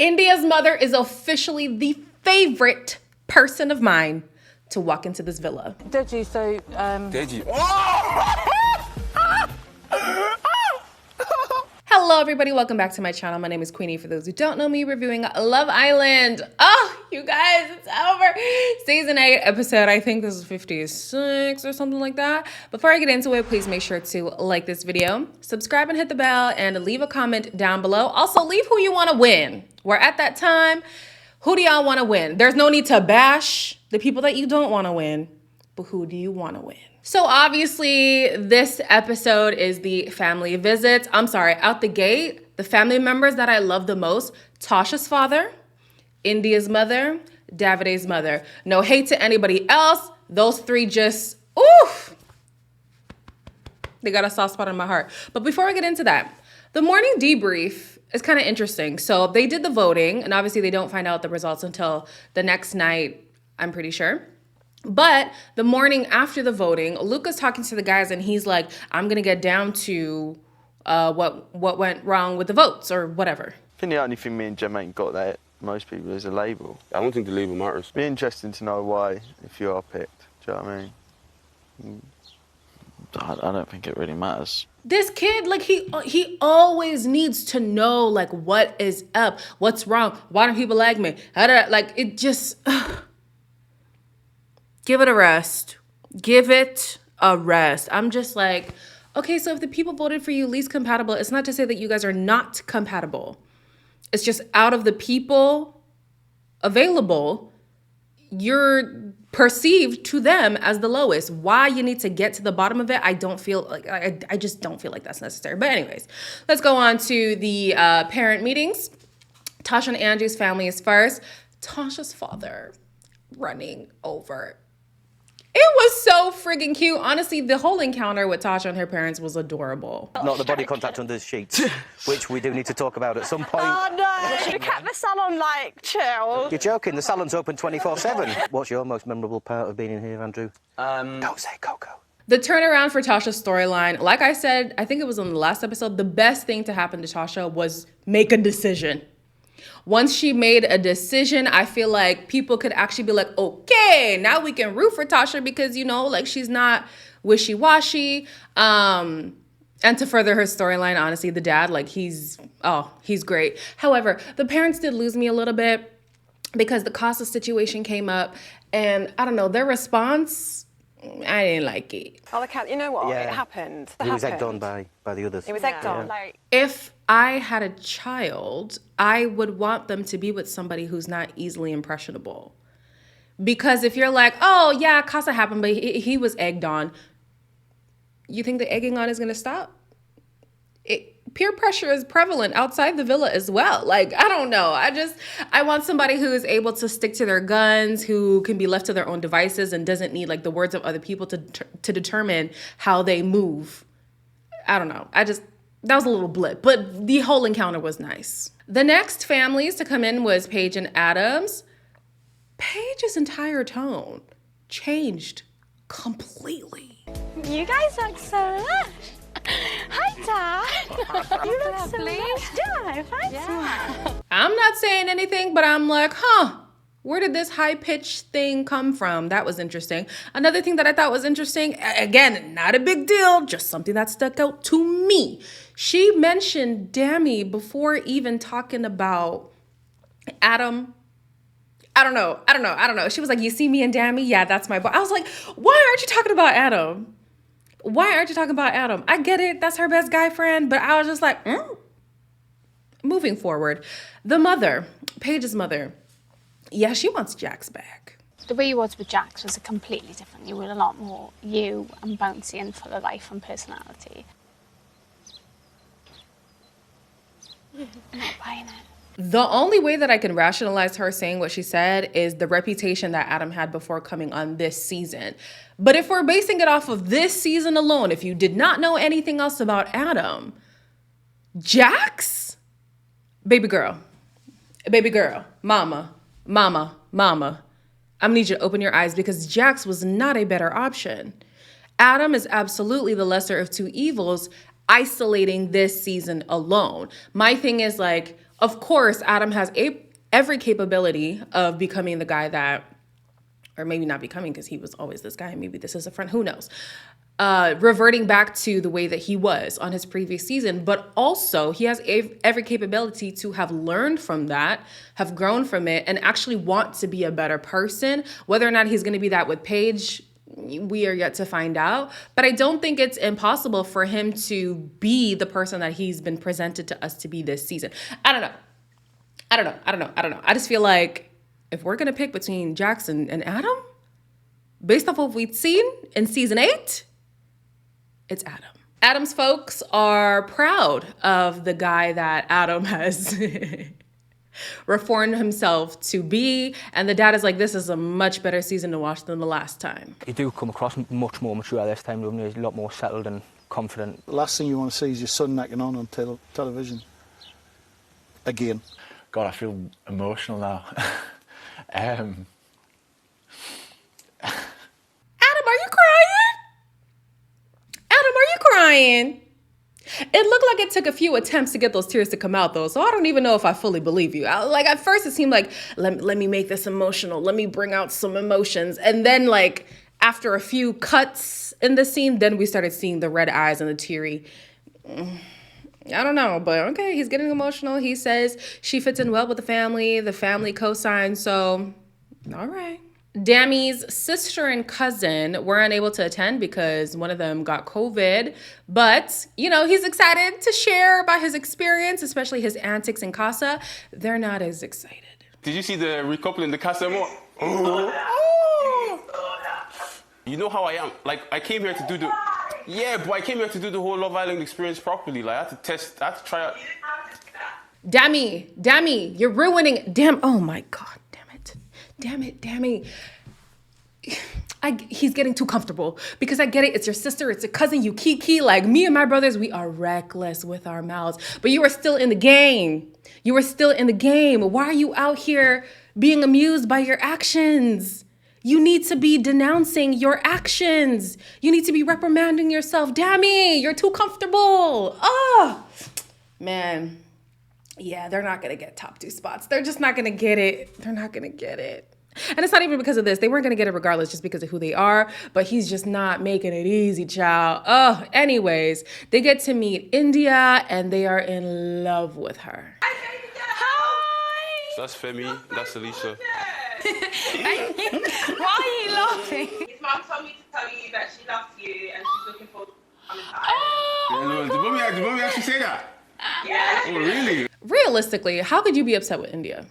Indiyah's mother is officially the favorite person of mine to walk into this villa. Did you? So, Did you? Hello everybody, welcome back to my channel. My name is Queenie. For those who don't know me, reviewing Love Island. Oh, you guys, it's over. Season 8 episode, I think this is 56 or something like that. Before I get into it, please make sure to like this video, subscribe and hit the bell, and leave a comment down below. Also, leave who you want to win. We're at that time. Who do y'all want to win? There's no need to bash the people that you don't want to win, but who do you want to win? So obviously this episode is the family visits. I'm sorry, out the gate, the family members that I love the most: Tasha's father, Indiyah's mother, Davide's mother. No hate to anybody else. Those three just, oof, they got a soft spot in my heart. But before I get into that, the morning debrief is kind of interesting. So they did the voting, and obviously they don't find out the results until the next night, I'm pretty sure. But the morning after the voting, Luca's talking to the guys and he's like, I'm going to get down to what went wrong with the votes or whatever. I think the only thing me and Gemma ain't got that most people is a label. I don't think the label matters. Be interesting to know why, if you are picked. Do you know what I mean? I don't think it really matters. This kid, like, he always needs to know, like, what is up, what's wrong, why don't people like me? Like, it just... Give it a rest. Give it a rest. I'm just like, okay, so if the people voted for you least compatible, it's not to say that you guys are not compatible. It's just out of the people available, you're perceived to them as the lowest. Why you need to get to the bottom of it, I don't feel like, I just don't feel like that's necessary. But anyways, let's go on to the parent meetings. Tasha and Andrew's family is first. Tasha's father running over. It was so friggin' cute. Honestly, the whole encounter with Tasha and her parents was adorable. Not the body contact under the sheets, which we do need to talk about at some point. oh no! We kept the salon like chill. You're joking, the salon's open 24/7. What's your most memorable part of being in here, Andrew? Don't say Coco. The turnaround for Tasha's storyline, like I said, I think it was in the last episode, the best thing to happen to Tasha was make a decision. Once she made a decision, I feel like people could actually be like, okay, now we can root for Tasha because, you know, like, she's not wishy-washy. And to further her storyline, honestly, the dad, like, he's great. However, the parents did lose me a little bit because the Casa situation came up, and I don't know, their response, I didn't like it. Oh, the cat. You know what? Yeah. It happened. He was egged on by the others. He was egged on. Like, If I had a child, I would want them to be with somebody who's not easily impressionable. Because if you're like, oh yeah, Casa happened, but he was egged on, you think the egging on is gonna stop? Peer pressure is prevalent outside the villa as well. Like, I don't know. I want somebody who is able to stick to their guns, who can be left to their own devices and doesn't need like the words of other people to determine how they move. I don't know. That was a little blip, but the whole encounter was nice. The next families to come in was Paige and Adam's. Paige's entire tone changed completely. you guys look so lush. Hi, Dad. You look so lush. Dad, thanks. I'm not saying anything, but I'm like, where did this high-pitched thing come from? That was interesting. Another thing that I thought was interesting, again, not a big deal, just something that stuck out to me. She mentioned Dami before even talking about Adam. I don't know. She was like, you see me and Dami? Yeah, that's my boy. I was like, why aren't you talking about Adam? Why aren't you talking about Adam? I get it. That's her best guy friend. But I was just like, Moving forward, the mother, Paige's mother, yeah, she wants Jax back. The way you was with Jax was completely different. You were a lot more you and bouncy and full of life and personality. I'm not buying it. The only way that I can rationalize her saying what she said is the reputation that Adam had before coming on this season. But if we're basing it off of this season alone, if you did not know anything else about Adam, Jax? Baby girl, mama, I need you to open your eyes because Jax was not a better option. Adam is absolutely the lesser of two evils, isolating this season alone. My thing is like, Of course, Adam has every capability of becoming the guy that, or maybe not becoming because he was always this guy. Maybe this is a friend, who knows? Reverting back to the way that he was on his previous season, but also he has every capability to have learned from that, have grown from it, and actually want to be a better person. Whether or not he's going to be that with Paige, we are yet to find out. But I don't think it's impossible for him to be the person that he's been presented to us to be this season. I don't know. I just feel like if we're going to pick between Jackson and Adam, based off what we've seen in season 8, it's Adam. Adam's folks are proud of the guy that Adam has reformed himself to be. And the dad is like, this is a much better season to watch than the last time. You do come across much more mature this time, don't you? He's a lot more settled and confident. The last thing you want to see is your son necking on television. Again. God, I feel emotional now. Adam, are you crying? Adam, are you crying? It looked like it took a few attempts to get those tears to come out, though, so I don't even know if I fully believe you. Like, at first it seemed like, let me make this emotional. Let me bring out some emotions. And then, like, after a few cuts in the scene, then we started seeing the red eyes and the teary. I don't know, but okay, he's getting emotional. He says she fits in well with the family co-signs, so all right. Dami's sister and cousin were unable to attend because one of them got COVID, but, you know, he's excited to share about his experience, especially his antics in Casa. They're not as excited. Did you see the recoupling the Casa more? You know how I am. Like, I came here to do the... Yeah, but I came here to do the whole Love Island experience properly. Like, I had to try out... Dami, you're ruining... Oh my God. Damn it, Dami. He's getting too comfortable because I get it. It's your sister. It's a cousin. You kiki. Like me and my brothers, we are reckless with our mouths. But you are still in the game. Why are you out here being amused by your actions? You need to be denouncing your actions. You need to be reprimanding yourself. Dami, you're too comfortable. Oh, man. Yeah, they're not going to get top 2 spots. They're just not going to get it. And it's not even because of this. They weren't going to get it regardless just because of who they are. But he's just not making it easy, child. Oh, anyways, they get to meet Indiyah and they are in love with her. Hi! So that's Femi, that's Alicia. Why are you laughing? His mom told me to tell you that she loves you and she's looking forward to coming to Ireland. Did mommy actually say that? Yeah. Oh, really? Realistically, how could you be upset with Indiyah?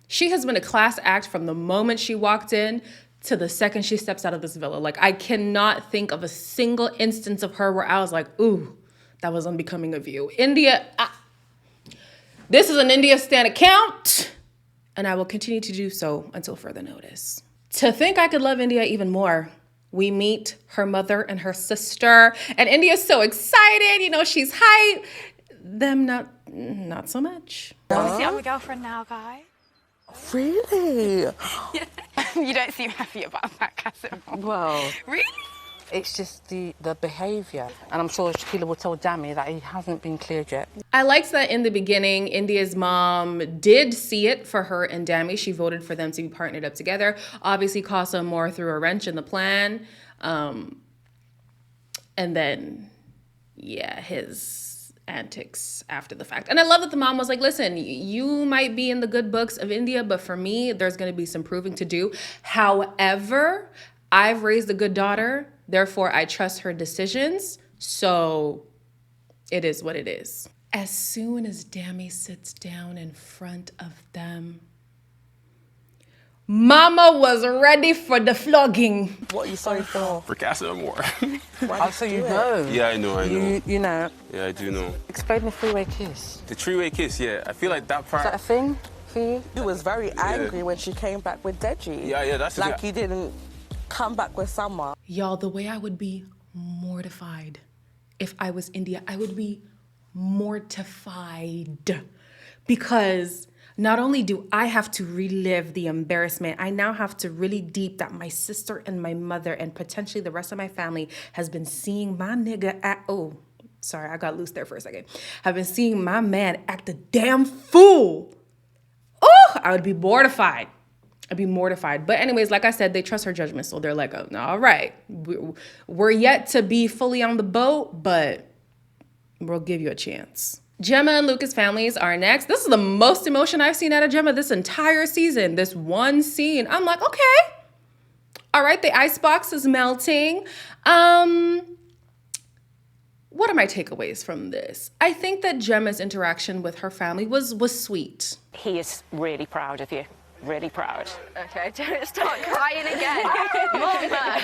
She has been a class act from the moment she walked in to the second she steps out of this villa. Like, I cannot think of a single instance of her where I was like, ooh, that was unbecoming of you. Indiyah, this is an Indiyah Stan account, and I will continue to do so until further notice. To think I could love Indiyah even more, we meet her mother and her sister, and Indiyah's so excited. You know, she's hype. Them not so much. Obviously, I'm a girlfriend now, guy. Really? You don't seem happy about that, Cassie. Well, Really? it's just the behaviour. And I'm sure Shaquilla will tell Dami that he hasn't been cleared yet. I liked that in the beginning, Indiyah's mom did see it for her and Dami. She voted for them to be partnered up together. Obviously, Casa more threw a wrench in the plan. And then, yeah, his antics after the fact. And I love that the mom was like, listen, you might be in the good books of Indiyah, but for me, there's going to be some proving to do. However, I've raised a good daughter, therefore I trust her decisions. So it is what it is. As soon as Dami sits down in front of them, Mama was ready for the flogging. What are you sorry for? For Casa more. Oh, so you know? Yeah, I know. You know? Yeah, I do know. Explain the three-way kiss. The three-way kiss, yeah. I feel like that part... Is that a thing for you? You was very angry when she came back with Deji. Yeah, that's... Like you didn't come back with someone. Y'all, the way I would be mortified if I was Indiyah, I would be mortified because... not only do I have to relive the embarrassment, I now have to really deep that my sister and my mother and potentially the rest of my family has been seeing my nigga at, Sorry, I got loose there for a second. Have been seeing my man act a damn fool. Oh, I would be mortified. I'd be mortified. But anyways, like I said, they trust her judgment. So they're like, oh, all right, we're yet to be fully on the boat, but we'll give you a chance. Gemma and Luca's families are next. This is the most emotion I've seen out of Gemma this entire season. This one scene. I'm like, okay. All right, the icebox is melting. What are my takeaways from this? I think that Gemma's interaction with her family was sweet. He is really proud of you. Really proud. Okay, don't start crying again. Mama.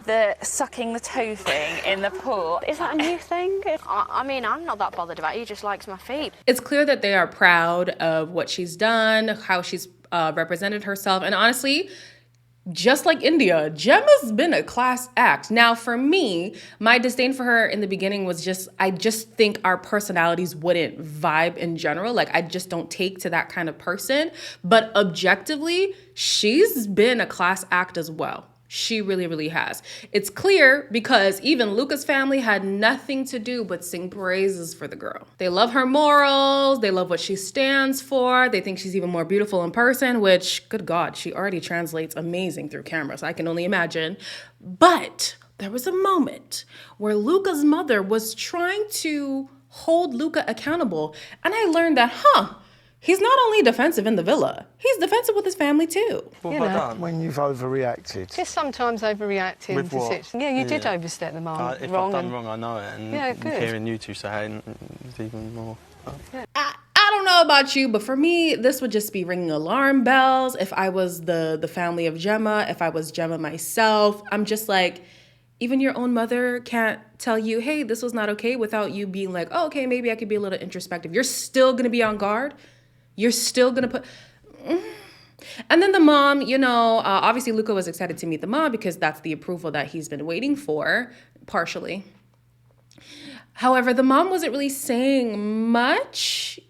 The sucking the toe thing in the pool. Is that a new thing? I mean, I'm not that bothered about it. He just likes my feet. It's clear that they are proud of what she's done, how she's represented herself. And honestly, just like Indiyah, Gemma's been a class act. Now, for me, my disdain for her in the beginning was I just think our personalities wouldn't vibe in general. Like, I just don't take to that kind of person. But objectively, she's been a class act as well. She really, really has. It's clear because even Luca's family had nothing to do but sing praises for the girl. They love her morals. They love what she stands for. They think she's even more beautiful in person, which, good God, she already translates amazing through camera, so I can only imagine. But there was a moment where Luca's mother was trying to hold Luca accountable, and I learned that, he's not only defensive in the villa, he's defensive with his family too. What have I done? When you've overreacted. Just sometimes overreacting. With what? Yeah, you did overstep the mark. If wrong I've done wrong, I know it. And yeah, good. hearing you two say it, it's even more. I don't know about you, but for me, this would just be ringing alarm bells. If I was the family of Gemma, if I was Gemma myself, I'm just like, even your own mother can't tell you, hey, this was not okay, without you being like, oh, okay, maybe I could be a little introspective. You're still gonna be on guard. You're still gonna put... And then the mom, obviously Luca was excited to meet the mom because that's the approval that he's been waiting for, partially. However, the mom wasn't really saying much,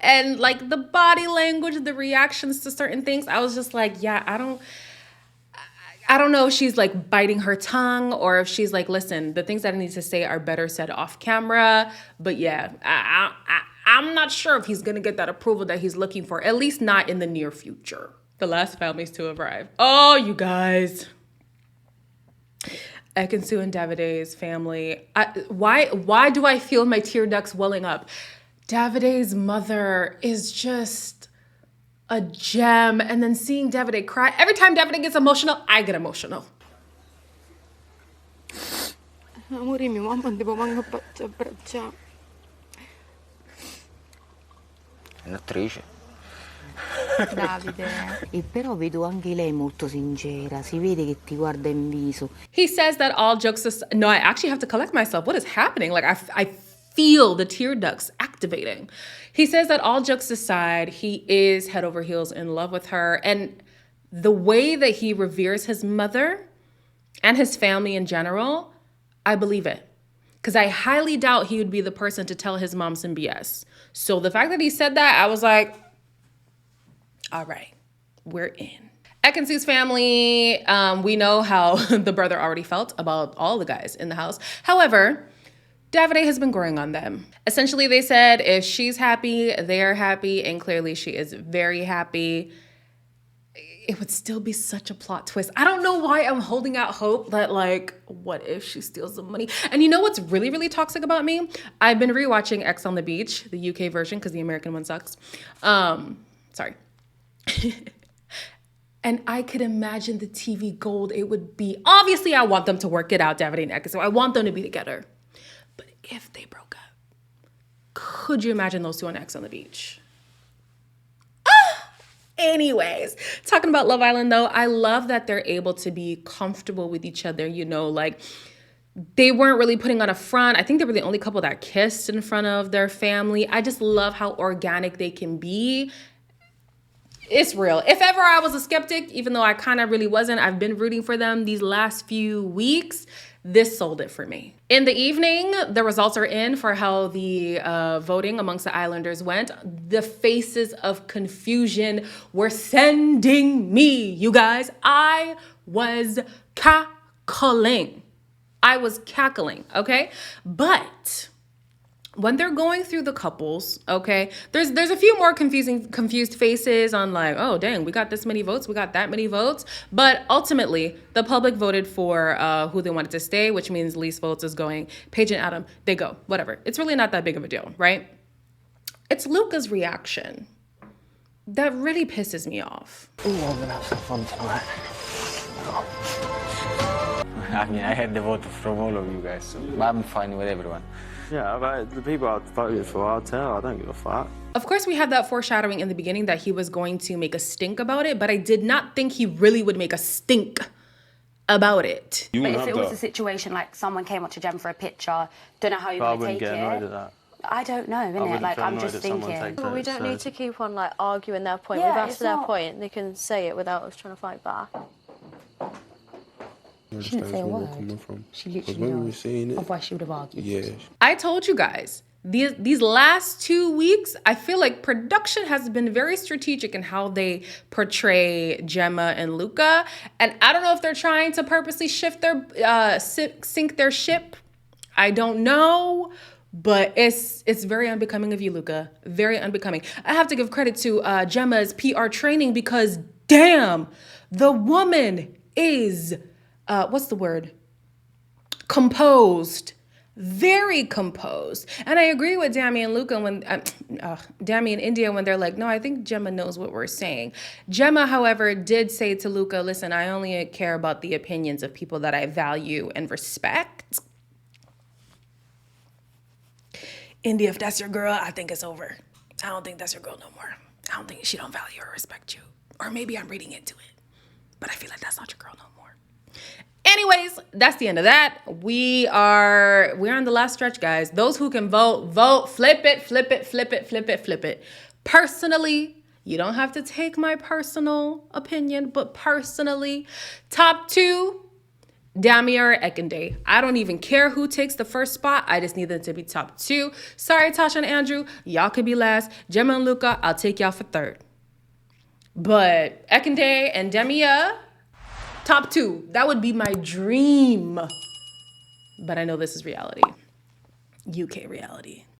and like the body language, the reactions to certain things, I was just like, yeah, I don't know if she's like biting her tongue or if she's like, listen, the things that I need to say are better said off camera. But yeah, I'm not sure if he's gonna get that approval that he's looking for, at least not in the near future. The last families to arrive. Oh, you guys. Ekin-Su and Davide's family. Why do I feel my tear ducts welling up? Davide's mother is just a gem. And then seeing Davide cry, every time Davide gets emotional, I get emotional. Amore, mia mamma devo manco abbracciare. È un'attrice. Davide, e però vedo anche lei molto sincera, si vede che ti guarda in viso. He says that all jokes aside, no, I actually have to collect myself. What is happening? Like I feel the tear ducts activating. He says that all jokes aside, he is head over heels in love with her. And the way that he reveres his mother and his family in general, I believe it. Because I highly doubt he would be the person to tell his mom some BS. So the fact that he said that, I was like, all right, we're in. Ekin-Su's family, we know how the brother already felt about all the guys in the house. However, Davide has been growing on them. Essentially, they said if she's happy, they're happy, and clearly she is very happy. It would still be such a plot twist. I don't know why I'm holding out hope that, like, what if she steals the money? And you know what's really, really toxic about me? I've been rewatching Ex on the Beach, the UK version, because the American one sucks. Sorry. And I could imagine the TV gold it would be. Obviously, I want them to work it out, Davide and Ekin-Su. I want them to be together. But if they broke up, could you imagine those two on Ex on the Beach? Anyways, talking about Love Island though, I love that they're able to be comfortable with each other, like they weren't really putting on a front. I think they were the only couple that kissed in front of their family. I just love how organic they can be. It's real. If ever I was a skeptic, even though I kind of really wasn't, I've been rooting for them these last few weeks. This sold it for me. In the evening, the results are in for how the voting amongst the Islanders went. The faces of confusion were sending me, you guys. I was cackling. I was cackling, okay? But when they're going through the couples, okay, there's a few more confused faces on like, oh, dang, we got this many votes, we got that many votes. But ultimately, the public voted for who they wanted to stay, which means least votes is going Paige and Adam. They go, whatever. It's really not that big of a deal, right? It's Luca's reaction that really pisses me off. Ooh, I'm gonna have some fun tonight. I mean, I had the vote from all of you guys, so I'm fine with everyone. Yeah, but the people I voted for, I'll tell. I don't give a fuck. Of course, we had that foreshadowing in the beginning that he was going to make a stink about it, but I did not think he really would make a stink about it. But if it was a situation like someone came up to Jem for a picture, don't know how you're going to take it. I wouldn't get annoyed at that. I don't know, innit? Like, I'm just thinking. But we don't need to keep on, like, arguing their point. We've asked their point. They can say it without us trying to fight back. She didn't say a word. She literally did. Otherwise she would have argued. Yeah. I told you guys, these last 2 weeks, I feel like production has been very strategic in how they portray Gemma and Luca. And I don't know if they're trying to purposely shift their, sink their ship. I don't know. But it's very unbecoming of you, Luca. Very unbecoming. I have to give credit to Gemma's PR training because, damn, the woman is, what's the word? Composed. Very composed. And I agree with Dami and Luca when, Dami and Indiyah when they're like, no, I think Gemma knows what we're saying. Gemma, however, did say to Luca, listen, I only care about the opinions of people that I value and respect. Indiyah, if that's your girl, I think it's over. I don't think that's your girl no more. I don't think she don't value or respect you. Or maybe I'm reading into it. But I feel like that's not your girl no more. Anyways, that's the end of that. We're on the last stretch, guys. Those who can vote, flip it, flip it, flip it, flip it, flip it. Personally, you don't have to take my personal opinion, but personally, top 2, Dami or Ekin-Su. I don't even care who takes the first spot. I just need them to be top 2. Sorry, Tasha and Andrew. Y'all could be last. Gemma and Luca, I'll take y'all for 3rd. But Ekin-Su and Indiyah, top 2. That would be my dream. But I know this is reality. UK reality.